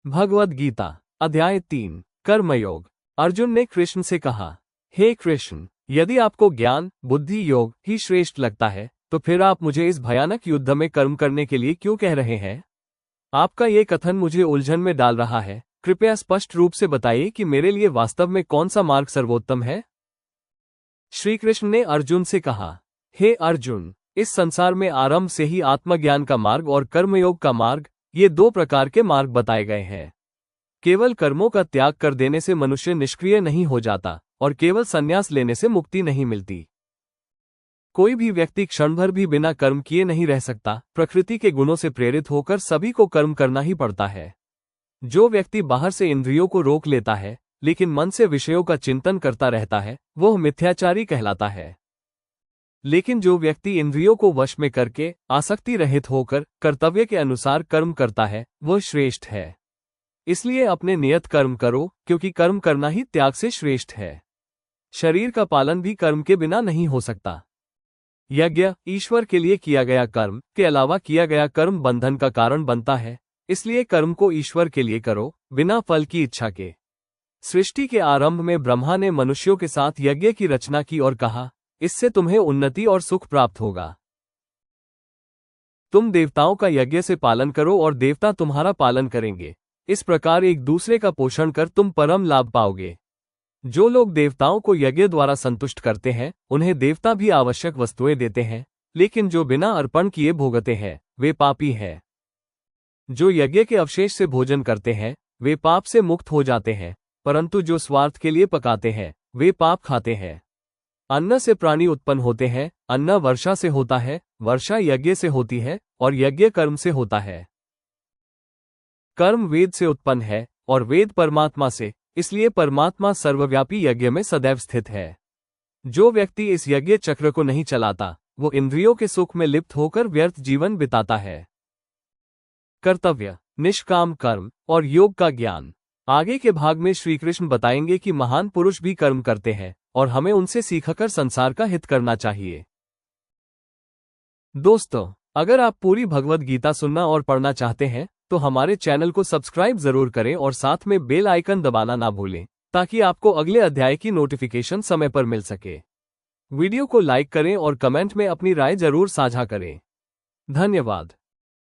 भगवद गीता अध्याय 3 कर्मयोग। अर्जुन ने कृष्ण से कहा, हे कृष्ण, यदि आपको ज्ञान बुद्धि योग ही श्रेष्ठ लगता है तो फिर आप मुझे इस भयानक युद्ध में कर्म करने के लिए क्यों कह रहे हैं? आपका ये कथन मुझे उलझन में डाल रहा है। कृपया स्पष्ट रूप से बताइए कि मेरे लिए वास्तव में कौन सा मार्ग सर्वोत्तम है। श्री कृष्ण ने अर्जुन से कहा, हे अर्जुन, इस संसार में आरंभ से ही आत्मज्ञान का मार्ग और कर्मयोग का मार्ग, ये दो प्रकार के मार्ग बताए गए हैं। केवल कर्मों का त्याग कर देने से मनुष्य निष्क्रिय नहीं हो जाता और केवल संन्यास लेने से मुक्ति नहीं मिलती। कोई भी व्यक्ति क्षण भर भी बिना कर्म किए नहीं रह सकता। प्रकृति के गुणों से प्रेरित होकर सभी को कर्म करना ही पड़ता है। जो व्यक्ति बाहर से इंद्रियों को रोक लेता है लेकिन मन से विषयों का चिंतन करता रहता है, वह मिथ्याचारी कहलाता है। लेकिन जो व्यक्ति इंद्रियों को वश में करके आसक्ति रहित होकर कर्तव्य के अनुसार कर्म करता है, वह श्रेष्ठ है। इसलिए अपने नियत कर्म करो, क्योंकि कर्म करना ही त्याग से श्रेष्ठ है। शरीर का पालन भी कर्म के बिना नहीं हो सकता। यज्ञ ईश्वर के लिए किया गया कर्म के अलावा किया गया कर्म बंधन का कारण बनता है। इसलिए कर्म को ईश्वर के लिए करो, बिना फल की इच्छा के। सृष्टि के आरंभ में ब्रह्मा ने मनुष्यों के साथ यज्ञ की रचना की और कहा, इससे तुम्हें उन्नति और सुख प्राप्त होगा। तुम देवताओं का यज्ञ से पालन करो और देवता तुम्हारा पालन करेंगे। इस प्रकार एक दूसरे का पोषण कर तुम परम लाभ पाओगे। जो लोग देवताओं को यज्ञ द्वारा संतुष्ट करते हैं, उन्हें देवता भी आवश्यक वस्तुएं देते हैं, लेकिन जो बिना अर्पण किए भोगते हैं, वे पापी हैं। जो यज्ञ के अवशेष से भोजन करते हैं, वे पाप से मुक्त हो जाते हैं, परंतु जो स्वार्थ के लिए पकाते हैं, वे पाप खाते हैं। अन्न से प्राणी उत्पन्न होते हैं, अन्न वर्षा से होता है, वर्षा यज्ञ से होती है और यज्ञ कर्म से होता है। कर्म वेद से उत्पन्न है और वेद परमात्मा से, इसलिए परमात्मा सर्वव्यापी यज्ञ में सदैव स्थित है। जो व्यक्ति इस यज्ञ चक्र को नहीं चलाता, वो इंद्रियों के सुख में लिप्त होकर व्यर्थ जीवन बिताता है। कर्तव्य, निष्काम कर्म और योग का ज्ञान। आगे के भाग में श्री कृष्ण बताएंगे कि महान पुरुष भी कर्म करते हैं और हमें उनसे सीखकर संसार का हित करना चाहिए। दोस्तों, अगर आप पूरी भगवद गीता सुनना और पढ़ना चाहते हैं तो हमारे चैनल को सब्सक्राइब जरूर करें और साथ में बेल आइकन दबाना ना भूलें, ताकि आपको अगले अध्याय की नोटिफिकेशन समय पर मिल सके। वीडियो को लाइक करें और कमेंट में अपनी राय जरूर साझा करें। धन्यवाद।